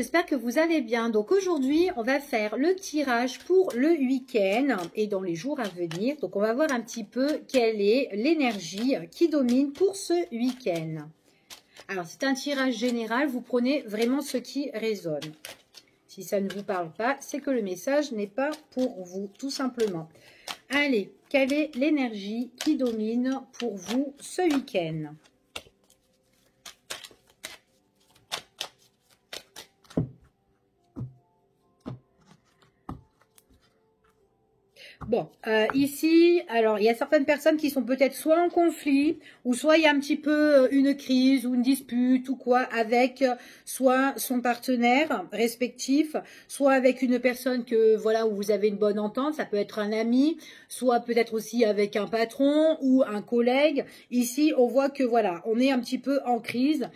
j'espère que vous allez bien. Donc aujourd'hui, on va faire le tirage pour le week-end et dans les jours à venir. Donc on va voir un petit peu quelle est l'énergie qui domine pour ce week-end. Alors c'est un tirage général, vous prenez vraiment ce qui résonne. Si ça ne vous parle pas, c'est que le message n'est pas pour vous, tout simplement. Allez, quelle est l'énergie qui domine pour vous ce week-end ? Bon, ici, alors il y a certaines personnes qui sont peut-être soit en conflit, ou soit il y a un petit peu une crise ou une dispute ou quoi avec soit son partenaire respectif, soit avec une personne que voilà où vous avez une bonne entente, ça peut être un ami, soit peut-être aussi avec un patron ou un collègue. Ici, on voit que voilà, on est un petit peu en crise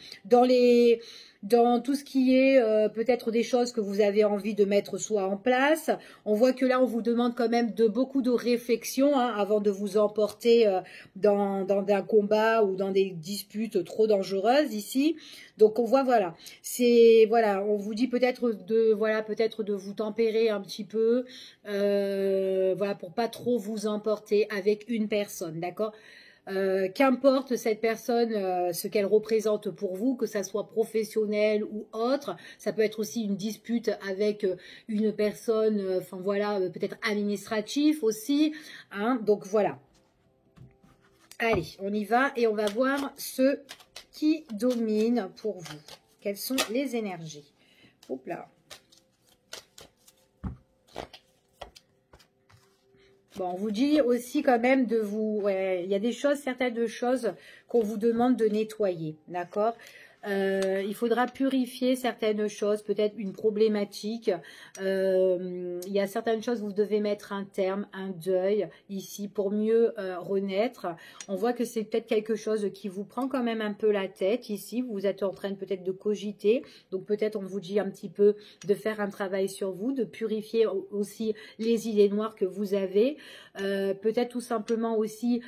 dans tout ce qui est peut-être des choses que vous avez envie de mettre soit en place. On voit que là, on vous demande quand même beaucoup de réflexion avant de vous emporter dans un combat ou dans des disputes trop dangereuses ici. Donc, on voit, voilà, on vous dit peut-être de vous tempérer un petit peu, voilà, pour pas trop vous emporter avec une personne, d'accord ? Qu'importe cette personne, ce qu'elle représente pour vous, que ça soit professionnel ou autre, ça peut être aussi une dispute avec une personne, enfin voilà, peut-être administratif aussi, hein, donc voilà. Allez, on y va et on va voir ce qui domine pour vous. Quelles sont les énergies? Hop là. Bon, on vous dit aussi quand même de vous... Ouais, il y a des choses, certaines choses qu'on vous demande de nettoyer, d'accord ? Il faudra purifier certaines choses, peut-être une problématique. Il y a certaines choses, vous devez mettre un terme, un deuil ici pour mieux renaître. On voit que c'est peut-être quelque chose qui vous prend quand même un peu la tête ici. Vous êtes en train peut-être de cogiter. Donc peut-être on vous dit un petit peu de faire un travail sur vous, de purifier aussi les idées noires que vous avez. Peut-être tout simplement aussi,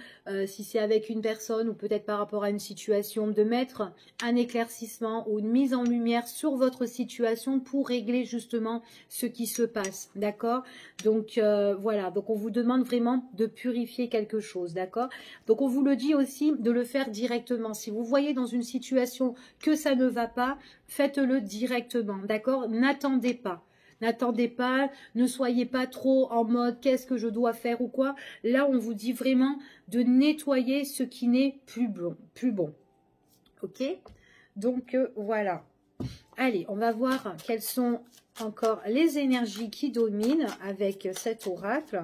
si c'est avec une personne ou peut-être par rapport à une situation, de mettre un éclaircissement ou une mise en lumière sur votre situation pour régler justement ce qui se passe, d'accord? Donc voilà, donc on vous demande vraiment de purifier quelque chose, d'accord? Donc on vous le dit aussi de le faire directement. Si vous voyez dans une situation que ça ne va pas, faites-le directement, d'accord? N'attendez pas. N'attendez pas, ne soyez pas trop en mode qu'est-ce que je dois faire ou quoi. Là, on vous dit vraiment de nettoyer ce qui n'est plus bon. Ok? Donc, voilà. Allez, on va voir quelles sont encore les énergies qui dominent avec cet oracle.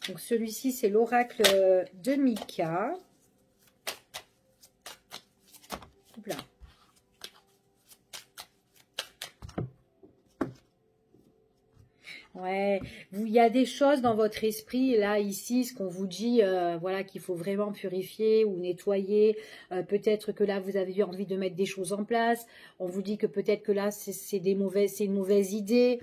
Donc, celui-ci, c'est l'oracle de Mika. Là. Ouais, il y a des choses dans votre esprit, là, ici, ce qu'on vous dit, voilà, qu'il faut vraiment purifier ou nettoyer. Peut-être que là, vous avez envie de mettre des choses en place. On vous dit que peut-être que là, c'est une mauvaise idée,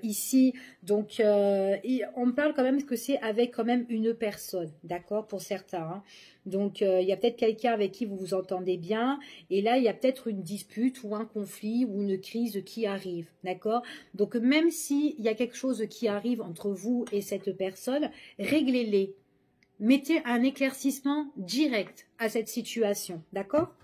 ici. Donc, on parle quand même que c'est avec quand même une personne, d'accord, pour certains, hein. Donc, il y a peut-être quelqu'un avec qui vous vous entendez bien. Et là, il y a peut-être une dispute ou un conflit ou une crise qui arrive, d'accord? Donc, même s'il y a quelque chose qui arrive entre vous et cette personne, réglez-les. Mettez un éclaircissement direct à cette situation, d'accord?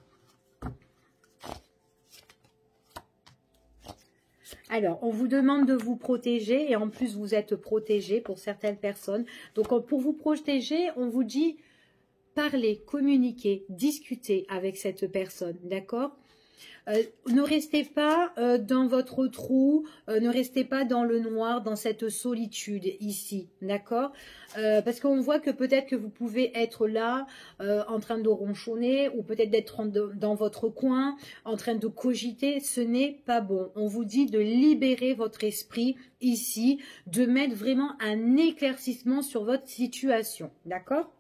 Alors, on vous demande de vous protéger et en plus, vous êtes protégé pour certaines personnes. Donc, pour vous protéger, on vous dit parlez, communiquez, discutez avec cette personne, d'accord? Ne restez pas dans votre trou, ne restez pas dans le noir, dans cette solitude ici, d'accord? Parce qu'on voit que peut-être que vous pouvez être là en train de ronchonner ou peut-être d'être dans votre coin, en train de cogiter, ce n'est pas bon. On vous dit de libérer votre esprit ici, de mettre vraiment un éclaircissement sur votre situation, d'accord?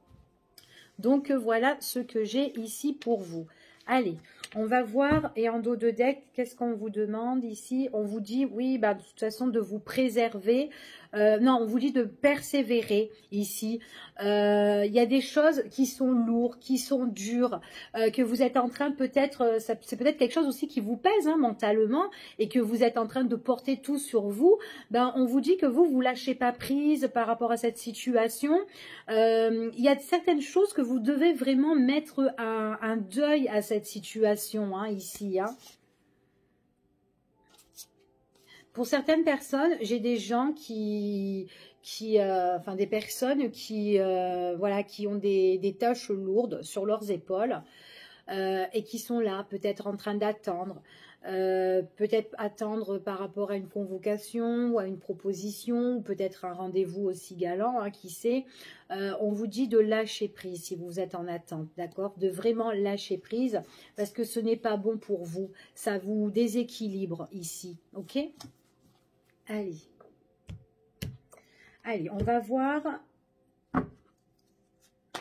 Donc, voilà ce que j'ai ici pour vous. Allez, on va voir, et en dos de deck, qu'est-ce qu'on vous demande ici? On vous dit, oui, bah, de toute façon, de vous préserver. Non, on vous dit de persévérer ici. Il y a des choses qui sont lourdes, qui sont dures, que vous êtes en train peut-être, c'est peut-être quelque chose aussi qui vous pèse hein, mentalement et que vous êtes en train de porter tout sur vous. Ben, on vous dit que vous lâchez pas prise par rapport à cette situation. Il y a certaines choses que vous devez vraiment mettre un deuil à cette situation hein, ici. Hein. Pour certaines personnes, j'ai des gens enfin des personnes qui, voilà, qui ont des tâches lourdes sur leurs épaules et qui sont là, peut-être en train d'attendre, peut-être attendre par rapport à une convocation ou à une proposition, ou peut-être un rendez-vous aussi galant, hein, qui sait. On vous dit de lâcher prise si vous êtes en attente, d'accord? De vraiment lâcher prise parce que ce n'est pas bon pour vous, ça vous déséquilibre ici, ok? Allez. Allez, on va voir.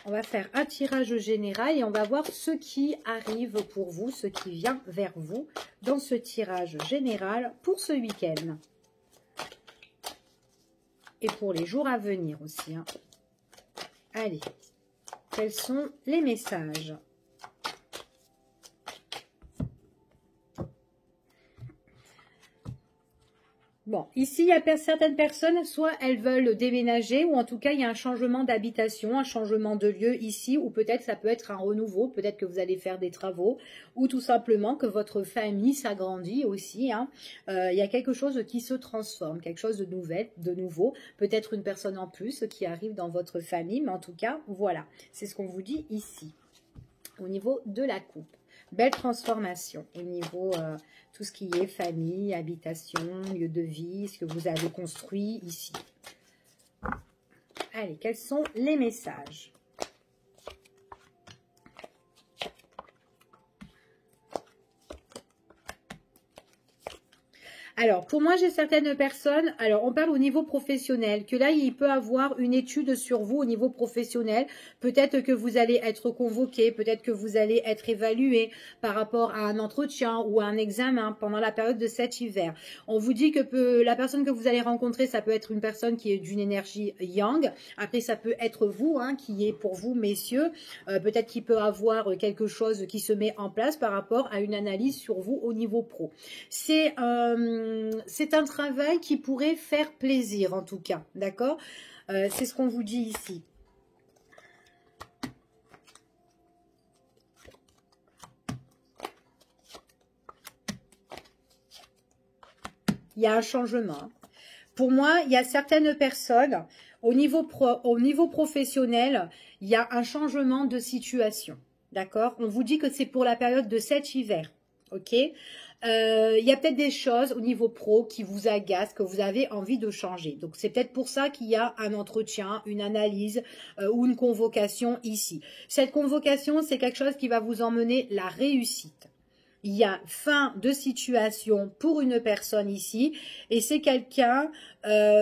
On va faire un tirage général et on va voir ce qui arrive pour vous, ce qui vient vers vous dans ce tirage général pour ce week-end. Et pour les jours à venir aussi. Hein. Allez, quels sont les messages ? Bon, ici, il y a certaines personnes, soit elles veulent déménager, ou en tout cas, il y a un changement d'habitation, un changement de lieu ici, ou peut-être ça peut être un renouveau, peut-être que vous allez faire des travaux, ou tout simplement que votre famille s'agrandit aussi. Hein. Il y a quelque chose qui se transforme, quelque chose de nouveau, peut-être une personne en plus qui arrive dans votre famille, mais en tout cas, voilà, c'est ce qu'on vous dit ici, au niveau de la coupe. Belle transformation au niveau tout ce qui est famille, habitation, lieu de vie, ce que vous avez construit ici. Allez, quels sont les messages ? Alors, pour moi, j'ai certaines personnes, alors on parle au niveau professionnel, que là, il peut avoir une étude sur vous au niveau professionnel. Peut-être que vous allez être convoqué, peut-être que vous allez être évalué par rapport à un entretien ou à un examen pendant la période de cet hiver. On vous dit que la personne que vous allez rencontrer, ça peut être une personne qui est d'une énergie yang. Après, ça peut être vous, hein, qui est pour vous, messieurs. Peut-être qu'il peut avoir quelque chose qui se met en place par rapport à une analyse sur vous au niveau pro. C'est un travail qui pourrait faire plaisir en tout cas, d'accord? C'est ce qu'on vous dit ici. Il y a un changement. Pour moi, il y a certaines personnes, au niveau professionnel, il y a un changement de situation, d'accord? On vous dit que c'est pour la période de cet hiver, ok? Il y a peut-être des choses au niveau pro qui vous agacent, que vous avez envie de changer. Donc, c'est peut-être pour ça qu'il y a un entretien, une analyse ou une convocation ici. Cette convocation, c'est quelque chose qui va vous emmener la réussite. Il y a fin de situation pour une personne ici et c'est quelqu'un,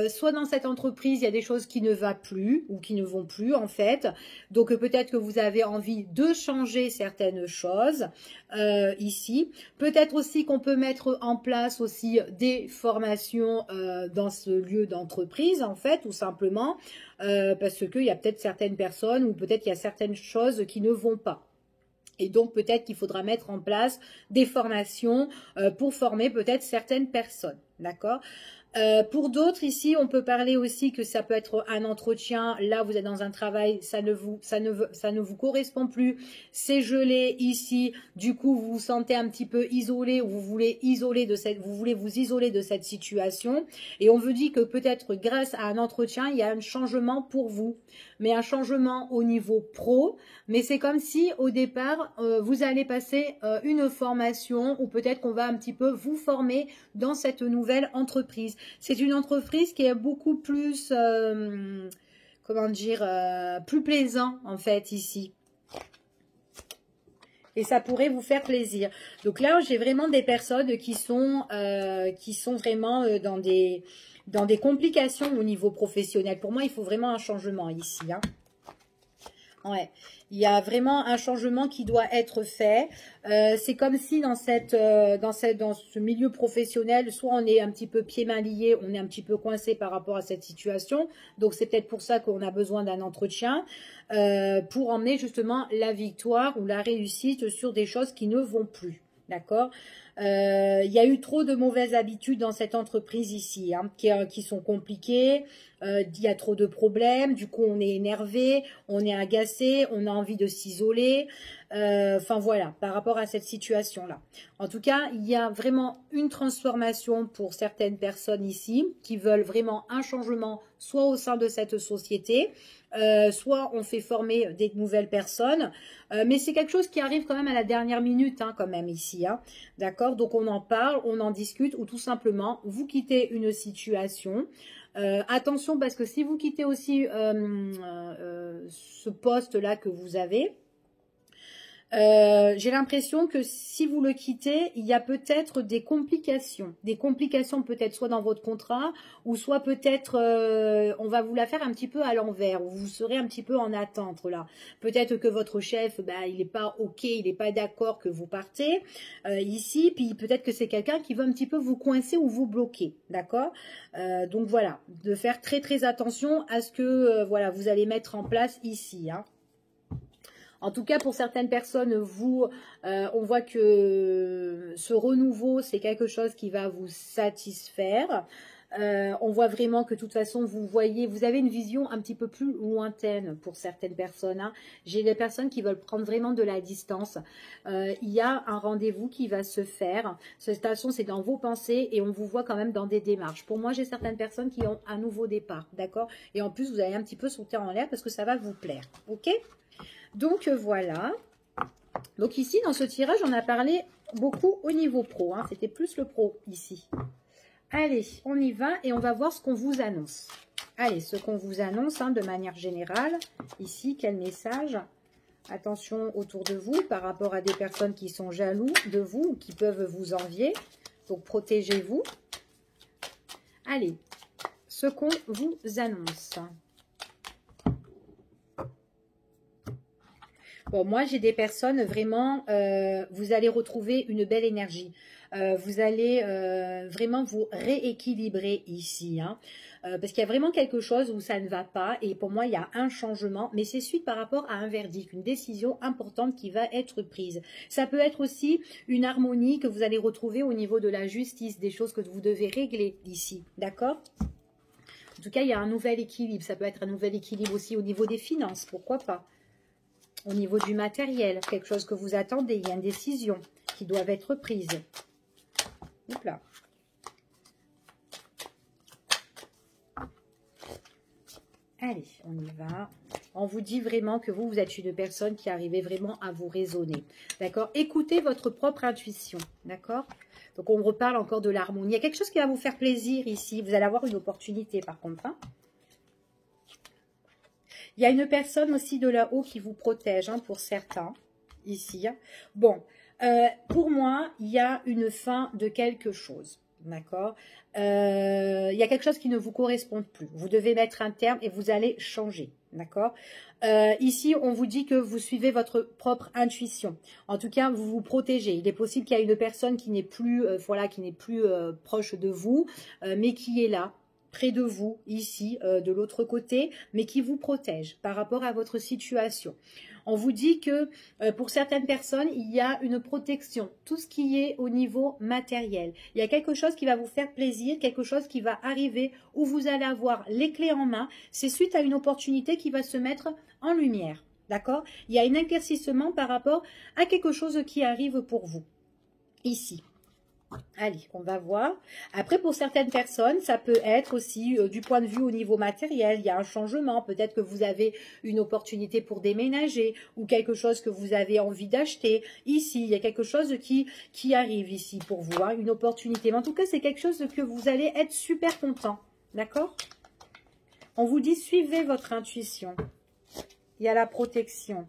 soit dans cette entreprise, il y a des choses qui ne vont plus ou qui ne vont plus en fait. Donc peut-être que vous avez envie de changer certaines choses ici. Peut-être aussi qu'on peut mettre en place aussi des formations dans ce lieu d'entreprise en fait, tout simplement, parce qu'il y a peut-être certaines personnes ou peut-être qu'il y a certaines choses qui ne vont pas. Et donc, peut-être qu'il faudra mettre en place des formations pour former peut-être certaines personnes. D'accord ? Pour d'autres, ici, on peut parler aussi que ça peut être un entretien. Là, vous êtes dans un travail, ça ne vous correspond plus. C'est gelé ici. Du coup, vous vous sentez un petit peu isolé ou vous voulez vous isoler de cette situation. Et on vous dit que peut-être grâce à un entretien, il y a un changement pour vous. Mais un changement au niveau pro. Mais c'est comme si au départ, vous allez passer une formation ou peut-être qu'on va un petit peu vous former dans cette nouvelle entreprise. C'est une entreprise qui est beaucoup plus, comment dire, plus plaisant en fait ici. Et ça pourrait vous faire plaisir. Donc là, j'ai vraiment des personnes qui sont vraiment dans des complications au niveau professionnel. Pour moi, il faut vraiment un changement ici. Hein. Ouais, il y a vraiment un changement qui doit être fait. C'est comme si dans ce milieu professionnel, soit on est un petit peu pieds-mains liés, on est un petit peu coincé par rapport à cette situation. Donc c'est peut-être pour ça qu'on a besoin d'un entretien pour emmener justement la victoire ou la réussite sur des choses qui ne vont plus. D'accord? Il y a eu trop de mauvaises habitudes dans cette entreprise ici, hein, qui sont compliquées. Il y a trop de problèmes, du coup on est énervé, on est agacé, on a envie de s'isoler. Enfin voilà, par rapport à cette situation-là. En tout cas, il y a vraiment une transformation pour certaines personnes ici qui veulent vraiment un changement, soit au sein de cette société, soit on fait former des nouvelles personnes. Mais c'est quelque chose qui arrive quand même à la dernière minute, hein, quand même ici. Hein. D'accord? Donc on en parle, on en discute, ou tout simplement, vous quittez une situation. Attention, parce que si vous quittez aussi ce poste-là que vous avez, j'ai l'impression que si vous le quittez, il y a peut-être des complications peut-être soit dans votre contrat, ou soit peut-être on va vous la faire un petit peu à l'envers, ou vous serez un petit peu en attente là. Peut-être que votre chef, il n'est pas ok, il n'est pas d'accord que vous partez ici, puis peut-être que c'est quelqu'un qui veut un petit peu vous coincer ou vous bloquer, d'accord? Donc voilà, de faire très très attention à ce que voilà vous allez mettre en place ici, hein. En tout cas, pour certaines personnes, on voit que ce renouveau, c'est quelque chose qui va vous satisfaire. On voit vraiment que de toute façon, vous avez une vision un petit peu plus lointaine pour certaines personnes. Hein. J'ai des personnes qui veulent prendre vraiment de la distance. Il y a un rendez-vous qui va se faire. Cette façon, c'est dans vos pensées et on vous voit quand même dans des démarches. Pour moi, j'ai certaines personnes qui ont un nouveau départ, d'accord? Et en plus, vous allez un petit peu sauter en l'air parce que ça va vous plaire, ok? Donc voilà, donc ici dans ce tirage on a parlé beaucoup au niveau pro, hein. C'était plus le pro ici. Allez, on y va et on va voir ce qu'on vous annonce. Allez, ce qu'on vous annonce hein, de manière générale, ici quel message? Attention autour de vous par rapport à des personnes qui sont jaloux de vous ou qui peuvent vous envier, donc protégez-vous. Allez, ce qu'on vous annonce. Bon, moi, j'ai des personnes vraiment, vous allez retrouver une belle énergie. Vous allez vraiment vous rééquilibrer ici. Hein, parce qu'il y a vraiment quelque chose où ça ne va pas. Et pour moi, il y a un changement. Mais c'est suite par rapport à un verdict, une décision importante qui va être prise. Ça peut être aussi une harmonie que vous allez retrouver au niveau de la justice. Des choses que vous devez régler ici. D'accord ? En tout cas, il y a un nouvel équilibre. Ça peut être un nouvel équilibre aussi au niveau des finances. Pourquoi pas ? Au niveau du matériel, quelque chose que vous attendez, il y a une décision qui doit être prise. Hop là. Allez, on y va. On vous dit vraiment que vous êtes une personne qui arrivez vraiment à vous raisonner. D'accord? Écoutez votre propre intuition. D'accord? Donc, on reparle encore de l'harmonie. Il y a quelque chose qui va vous faire plaisir ici. Vous allez avoir une opportunité par contre. Hein? Il y a une personne aussi de là-haut qui vous protège, hein, pour certains, ici. Bon, pour moi, il y a une fin de quelque chose, d'accord? Il y a quelque chose qui ne vous correspond plus. Vous devez mettre un terme et vous allez changer, d'accord? Ici, on vous dit que vous suivez votre propre intuition. En tout cas, vous vous protégez. Il est possible qu'il y ait une personne qui n'est plus, voilà, qui n'est plus proche de vous, mais qui est là, près de vous, ici, de l'autre côté, mais qui vous protège par rapport à votre situation. On vous dit que pour certaines personnes, il y a une protection, tout ce qui est au niveau matériel. Il y a quelque chose qui va vous faire plaisir, quelque chose qui va arriver où vous allez avoir les clés en main. C'est suite à une opportunité qui va se mettre en lumière. D'accord? Il y a un éclaircissement par rapport à quelque chose qui arrive pour vous, ici. Allez, on va voir. Après, pour certaines personnes, ça peut être aussi du point de vue au niveau matériel. Il y a un changement. Peut-être que vous avez une opportunité pour déménager ou quelque chose que vous avez envie d'acheter. Ici, il y a quelque chose qui arrive ici pour vous, hein, une opportunité. Mais en tout cas, c'est quelque chose que vous allez être super content. D'accord? On vous dit, suivez votre intuition. Il y a la protection.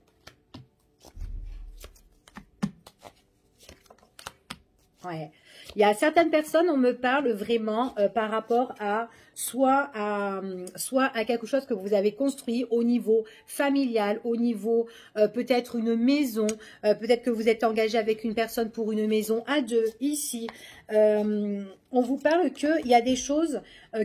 Ouais. Il y a certaines personnes, on me parle vraiment par rapport à soit à quelque chose que vous avez construit au niveau familial, au niveau peut-être une maison, peut-être que vous êtes engagé avec une personne pour une maison à deux, ici. On vous parle qu'il y a des choses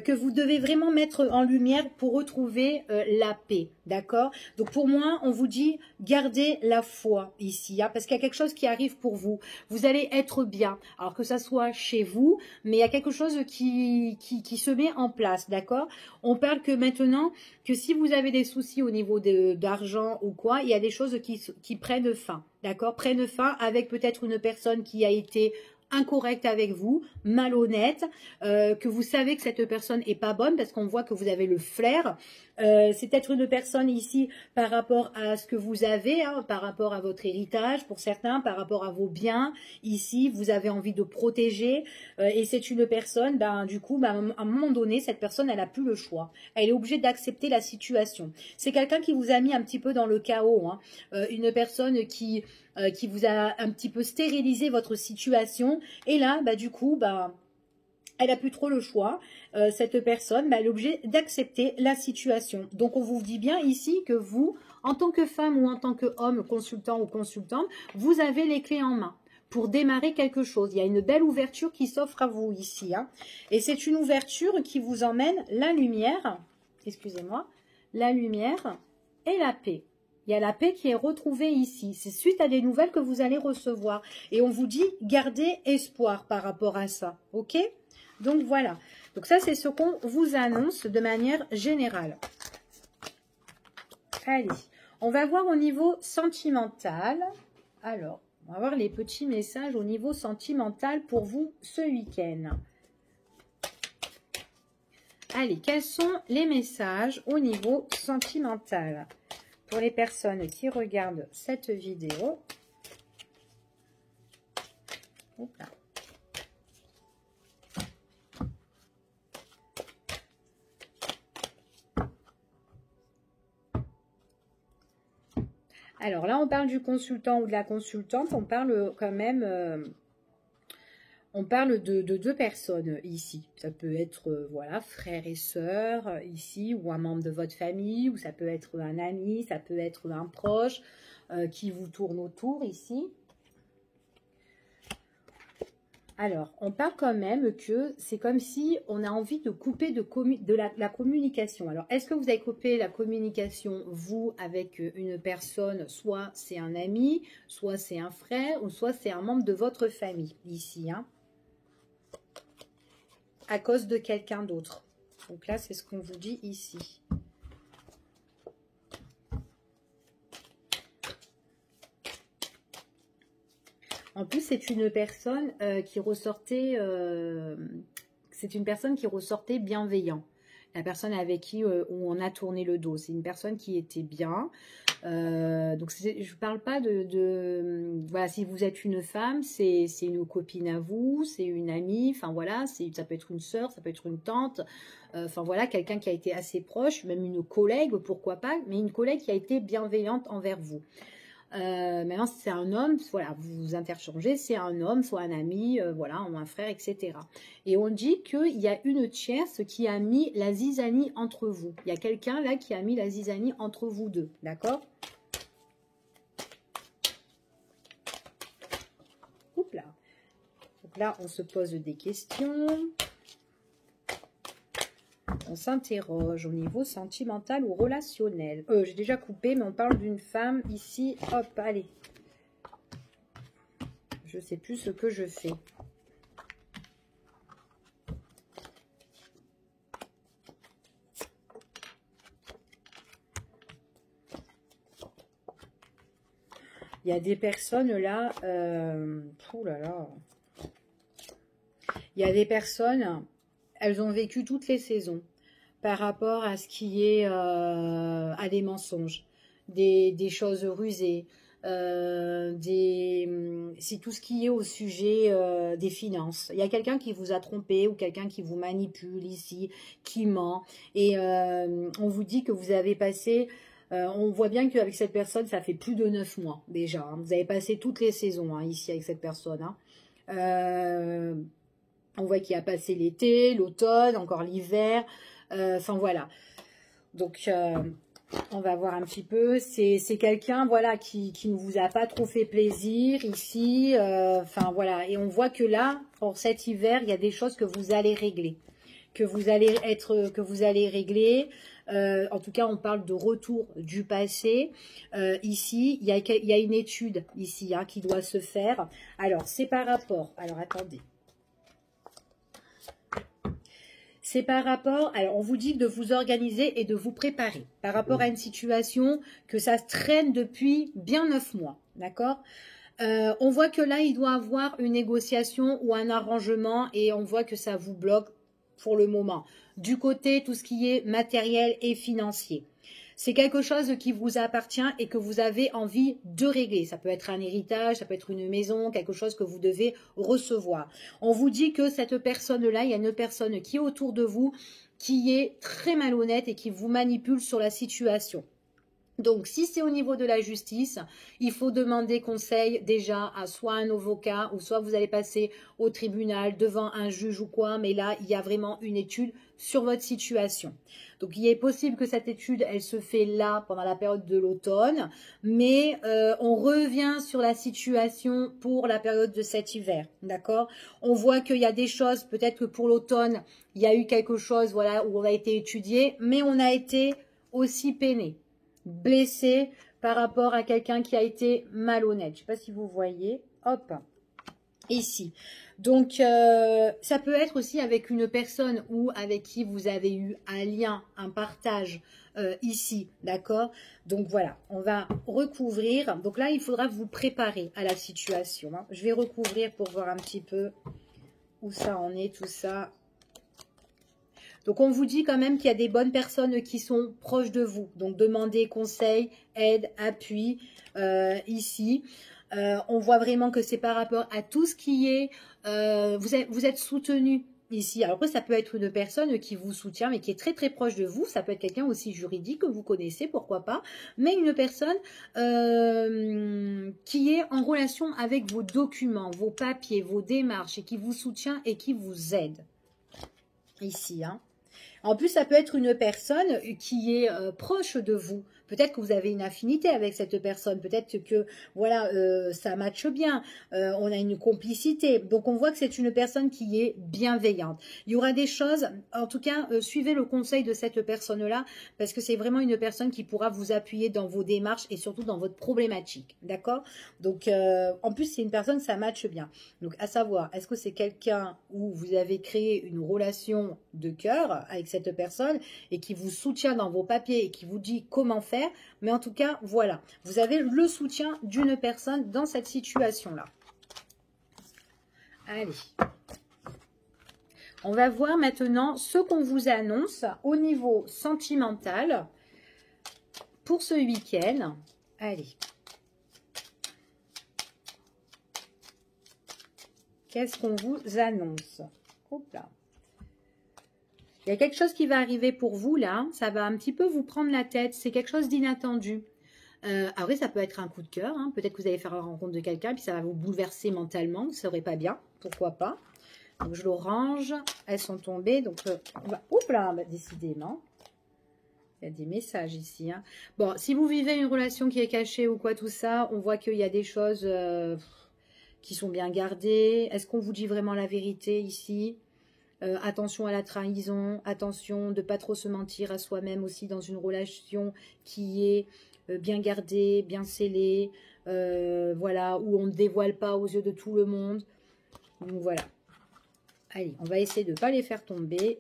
que vous devez vraiment mettre en lumière pour retrouver la paix, d'accord? Donc pour moi, on vous dit, gardez la foi ici, hein, parce qu'il y a quelque chose qui arrive pour vous. Vous allez être bien, alors que ça soit chez vous, mais il y a quelque chose qui se met en place, d'accord? On parle que maintenant, que si vous avez des soucis au niveau d'argent ou quoi, il y a des choses qui prennent fin, d'accord? Prennent fin avec peut-être une personne qui a été incorrecte avec vous, malhonnête, que vous savez que cette personne est pas bonne parce qu'on voit que vous avez le flair. C'est peut-être une personne ici par rapport à ce que vous avez, hein, par rapport à votre héritage pour certains, par rapport à vos biens. Ici, vous avez envie de protéger et c'est une personne, ben, du coup, ben, à un moment donné, cette personne, elle n'a plus le choix. Elle est obligée d'accepter la situation. C'est quelqu'un qui vous a mis un petit peu dans le chaos, hein. Une personne qui vous a un petit peu stérilisé votre situation. Et là, bah, du coup, bah, elle n'a plus trop le choix. Cette personne, bah, elle est obligée d'accepter la situation. Donc, on vous dit bien ici que vous, en tant que femme ou en tant qu'homme, consultant ou consultante, vous avez les clés en main pour démarrer quelque chose. Il y a une belle ouverture qui s'offre à vous ici, hein. Et c'est une ouverture qui vous emmène la lumière, excusez-moi, la lumière et la paix. Il y a la paix qui est retrouvée ici. C'est suite à des nouvelles que vous allez recevoir. Et on vous dit, gardez espoir par rapport à ça. OK? Donc, voilà. Donc, ça, c'est ce qu'on vous annonce de manière générale. Allez. On va voir au niveau sentimental. Alors, on va voir les petits messages au niveau sentimental pour vous ce week-end. Allez, quels sont les messages au niveau sentimental ? Pour les personnes qui regardent cette vidéo, Oula. Alors là, on parle du consultant ou de la consultante, on parle quand même, on parle de deux personnes ici. Ça peut être, voilà, frère et sœur ici, ou un membre de votre famille, ou ça peut être un ami, ça peut être un proche qui vous tourne autour ici. Alors, on parle quand même que c'est comme si on a envie de couper de la communication. Alors, est-ce que vous avez coupé la communication, vous, avec une personne, soit c'est un ami, soit c'est un frère, ou soit c'est un membre de votre famille, ici, hein, à cause de quelqu'un d'autre. Donc là, c'est ce qu'on vous dit ici. En plus, c'est une personne qui ressortait, bienveillant. La personne avec qui où on a tourné le dos, c'est une personne qui était bien. Donc, je ne parle pas voilà, si vous êtes une femme, c'est une copine à vous, c'est une amie, enfin voilà, ça peut être une sœur, ça peut être une tante, enfin voilà, quelqu'un qui a été assez proche, même une collègue, pourquoi pas, mais une collègue qui a été bienveillante envers vous. Maintenant, si c'est un homme, voilà, vous vous interchangez, c'est un homme, soit un ami, voilà, ou un frère, etc. Et on dit qu'il y a une tierce qui a mis la zizanie entre vous. Il y a quelqu'un là qui a mis la zizanie entre vous deux, d'accord? Oups là. Donc là, on se pose des questions. On s'interroge au niveau sentimental ou relationnel. J'ai déjà coupé, mais on parle d'une femme ici. Hop, allez. Je ne sais plus ce que je fais. Il y a des personnes là. Oh là là. Il y a des personnes, elles ont vécu toutes les saisons par rapport à ce qui est à des mensonges, des choses rusées, c'est tout ce qui est au sujet des finances. Il y a quelqu'un qui vous a trompé ou quelqu'un qui vous manipule ici, qui ment. Et on vous dit que vous avez passé... on voit bien qu'avec cette personne, ça fait plus de 9 mois déjà. Hein. Vous avez passé toutes les saisons hein, ici avec cette personne. Hein. On voit qu'il a passé l'été, l'automne, encore l'hiver. Enfin, voilà. Donc, on va voir un petit peu. C'est quelqu'un, voilà, qui ne vous a pas trop fait plaisir ici. Enfin, voilà. Et on voit que là, pour cet hiver, il y a des choses que vous allez régler. Que vous allez régler. En tout cas, on parle de retour du passé. Ici, il y a une étude ici hein, qui doit se faire. Alors, c'est par rapport... Alors, attendez. C'est par rapport, alors on vous dit de vous organiser et de vous préparer par rapport à une situation que ça traîne depuis bien 9 mois, d'accord? On voit que là, il doit avoir une négociation ou un arrangement et on voit que ça vous bloque pour le moment. Du côté, tout ce qui est matériel et financier. C'est quelque chose qui vous appartient et que vous avez envie de régler. Ça peut être un héritage, ça peut être une maison, quelque chose que vous devez recevoir. On vous dit que cette personne-là, il y a une personne qui est autour de vous, qui est très malhonnête et qui vous manipule sur la situation. Donc, si c'est au niveau de la justice, il faut demander conseil déjà à soit un avocat ou soit vous allez passer au tribunal devant un juge ou quoi. Mais là, il y a vraiment une étude sur votre situation. Donc, il est possible que cette étude, elle se fait là pendant la période de l'automne. Mais on revient sur la situation pour la période de cet hiver. D'accord? On voit qu'il y a des choses, peut-être que pour l'automne, il y a eu quelque chose voilà, où on a été étudié. Mais on a été aussi peiné. Blessé par rapport à quelqu'un qui a été malhonnête. Je ne sais pas si vous voyez. Hop, ici. Donc, ça peut être aussi avec une personne ou avec qui vous avez eu un lien, un partage ici, d'accord? Donc, voilà, on va recouvrir. Donc là, il faudra vous préparer à la situation. Hein. Je vais recouvrir pour voir un petit peu où ça en est, tout ça. Donc, on vous dit quand même qu'il y a des bonnes personnes qui sont proches de vous. Donc, demandez conseil, aide, appui ici. On voit vraiment que c'est par rapport à tout ce qui est... vous êtes soutenu ici. Alors après, ça peut être une personne qui vous soutient, mais qui est très très proche de vous. Ça peut être quelqu'un aussi juridique que vous connaissez, pourquoi pas. Mais une personne qui est en relation avec vos documents, vos papiers, vos démarches, et qui vous soutient et qui vous aide. Ici, hein. En plus, ça peut être une personne qui est proche de vous. Peut-être que vous avez une affinité avec cette personne. Peut-être que voilà, ça matche bien. On a une complicité. Donc, on voit que c'est une personne qui est bienveillante. Il y aura des choses, en tout cas, suivez le conseil de cette personne-là parce que c'est vraiment une personne qui pourra vous appuyer dans vos démarches et surtout dans votre problématique. D'accord? Donc, en plus, c'est une personne, ça matche bien. Donc, à savoir, est-ce que c'est quelqu'un où vous avez créé une relation de cœur avec cette personne et qui vous soutient dans vos papiers et qui vous dit comment faire? Mais en tout cas, voilà, vous avez le soutien d'une personne dans cette situation-là. Allez. On va voir maintenant ce qu'on vous annonce au niveau sentimental pour ce week-end. Allez. Qu'est-ce qu'on vous annonce? Hop là. Il y a quelque chose qui va arriver pour vous là, ça va un petit peu vous prendre la tête, c'est quelque chose d'inattendu. Après, ça peut être un coup de cœur, hein. Peut-être que vous allez faire la rencontre de quelqu'un, puis ça va vous bouleverser mentalement, vous ne saurez pas bien, pourquoi pas. Donc je le range, elles sont tombées, donc on va... Oups là, décidément. Il y a des messages ici. Hein. Bon, si vous vivez une relation qui est cachée ou quoi, tout ça, on voit qu'il y a des choses qui sont bien gardées. Est-ce qu'on vous dit vraiment la vérité ici? Attention à la trahison, attention de ne pas trop se mentir à soi-même aussi dans une relation qui est bien gardée, bien scellée, voilà, où on ne dévoile pas aux yeux de tout le monde. Donc voilà. Allez, on va essayer de ne pas les faire tomber.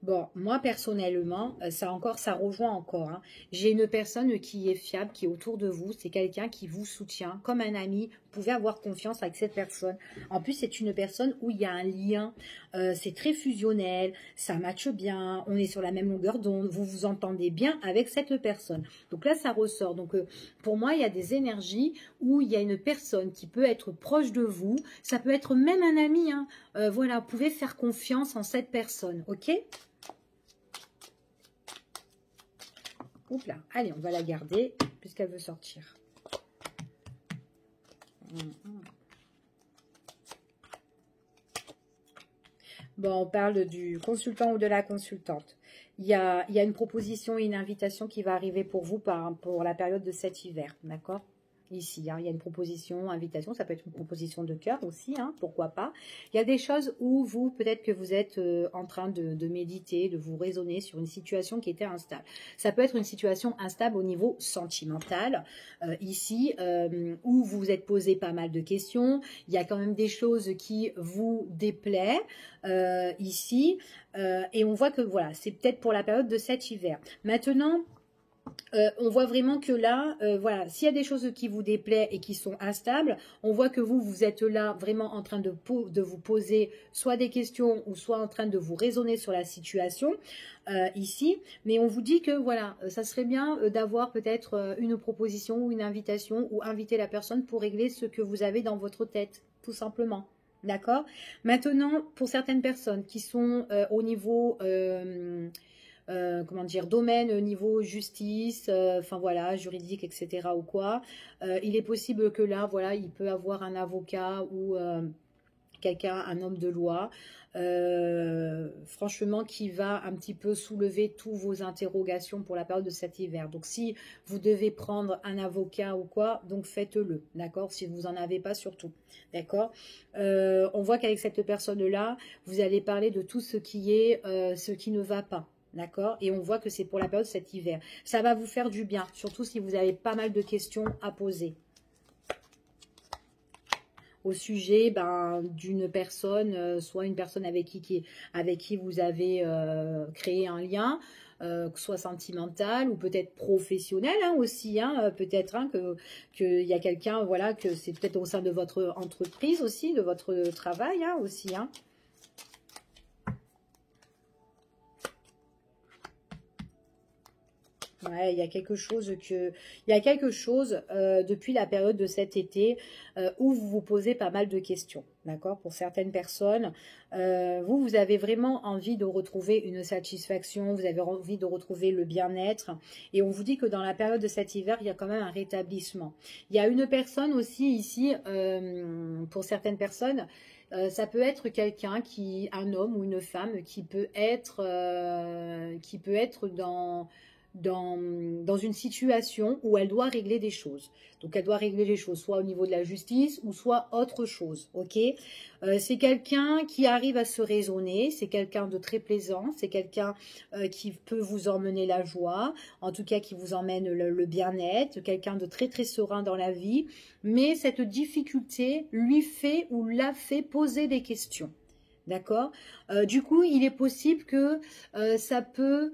Bon, moi personnellement, ça rejoint encore. Hein. J'ai une personne qui est fiable, qui est autour de vous. C'est quelqu'un qui vous soutient comme un ami. Vous pouvez avoir confiance avec cette personne. En plus, c'est une personne où il y a un lien. C'est très fusionnel, ça matche bien. On est sur la même longueur d'onde. Vous vous entendez bien avec cette personne. Donc là, ça ressort. Donc pour moi, il y a des énergies où il y a une personne qui peut être proche de vous. Ça peut être même un ami. Hein. Voilà, vous pouvez faire confiance en cette personne. Ok ? Oups là. Allez, on va la garder puisqu'elle veut sortir. Bon, on parle du consultant ou de la consultante. Il y a une proposition et une invitation qui va arriver pour vous pour la période de cet hiver, d'accord? Ici, hein, il y a une proposition, invitation, ça peut être une proposition de cœur aussi, hein, pourquoi pas. Il y a des choses où vous, peut-être que vous êtes en train de méditer, de vous raisonner sur une situation qui était instable. Ça peut être une situation instable au niveau sentimental, ici, où vous vous êtes posé pas mal de questions. Il y a quand même des choses qui vous déplaient, ici, et on voit que voilà, c'est peut-être pour la période de cet hiver. Maintenant, on voit vraiment que là, voilà, s'il y a des choses qui vous déplaient et qui sont instables, on voit que vous êtes là vraiment en train de vous poser soit des questions ou soit en train de vous raisonner sur la situation ici. Mais on vous dit que voilà, ça serait bien d'avoir peut-être une proposition ou une invitation ou inviter la personne pour régler ce que vous avez dans votre tête, tout simplement. D'accord? Maintenant, pour certaines personnes qui sont au niveau... comment dire, domaine, niveau justice, enfin voilà, juridique, etc. ou quoi, il est possible que là, voilà, il peut avoir un avocat ou quelqu'un, un homme de loi, franchement, qui va un petit peu soulever tous vos interrogations pour la période de cet hiver. Donc, si vous devez prendre un avocat ou quoi, donc faites-le, d'accord? Si vous n'en avez pas, surtout, d'accord? On voit qu'avec cette personne-là, vous allez parler de tout ce qui est, ce qui ne va pas. D'accord? Et on voit que c'est pour la période de cet hiver. Ça va vous faire du bien, surtout si vous avez pas mal de questions à poser. Au sujet d'une personne, soit une personne avec qui vous avez créé un lien, soit sentimental ou peut-être professionnel hein, aussi, hein, peut-être hein, qu'il y a quelqu'un, voilà, que c'est peut-être au sein de votre entreprise aussi, de votre travail hein, aussi, hein. Ouais, il y a quelque chose depuis la période de cet été où vous vous posez pas mal de questions, d'accord? Pour certaines personnes, vous avez vraiment envie de retrouver une satisfaction, vous avez envie de retrouver le bien-être et on vous dit que dans la période de cet hiver, il y a quand même un rétablissement. Il y a une personne aussi ici, pour certaines personnes, ça peut être quelqu'un un homme ou une femme qui peut être dans une situation où elle doit régler des choses. Donc, elle doit régler les choses, soit au niveau de la justice ou soit autre chose, ok? C'est quelqu'un qui arrive à se raisonner, c'est quelqu'un de très plaisant, c'est quelqu'un qui peut vous emmener la joie, en tout cas qui vous emmène le bien-être, quelqu'un de très très serein dans la vie, mais cette difficulté lui fait ou l'a fait poser des questions, d'accord? Du coup, il est possible que ça peut...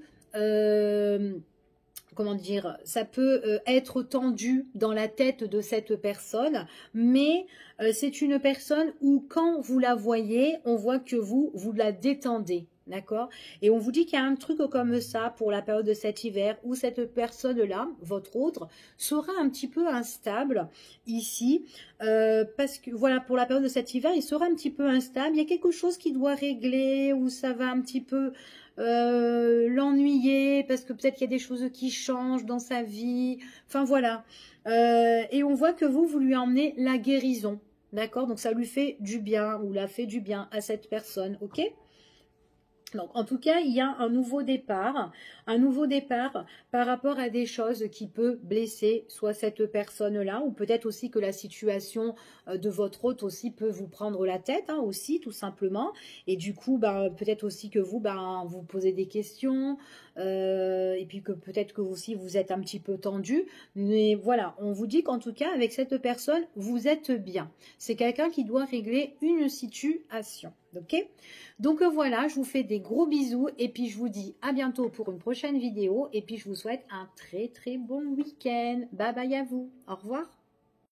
comment dire, ça peut être tendu dans la tête de cette personne, mais c'est une personne où quand vous la voyez, on voit que vous la détendez, d'accord? Et on vous dit qu'il y a un truc comme ça pour la période de cet hiver où cette personne-là, votre autre, sera un petit peu instable ici, parce que voilà, pour la période de cet hiver, il sera un petit peu instable, il y a quelque chose qui doit régler, ou ça va un petit peu... l'ennuyer parce que peut-être qu'il y a des choses qui changent dans sa vie, enfin voilà, et on voit que vous lui emmenez la guérison, d'accord? Donc ça lui fait du bien ou l'a fait du bien à cette personne, ok? Donc, en tout cas, il y a un nouveau départ par rapport à des choses qui peuvent blesser soit cette personne-là, ou peut-être aussi que la situation de votre hôte aussi peut vous prendre la tête, hein, aussi, tout simplement. Et du coup, peut-être aussi que vous posez des questions, et puis que peut-être que vous aussi, vous êtes un petit peu tendu. Mais voilà, on vous dit qu'en tout cas, avec cette personne, vous êtes bien. C'est quelqu'un qui doit régler une situation, ok? Donc voilà, je vous fais des gros bisous et puis je vous dis à bientôt pour une prochaine vidéo et puis je vous souhaite un très très bon week-end. Bye bye à vous. Au revoir.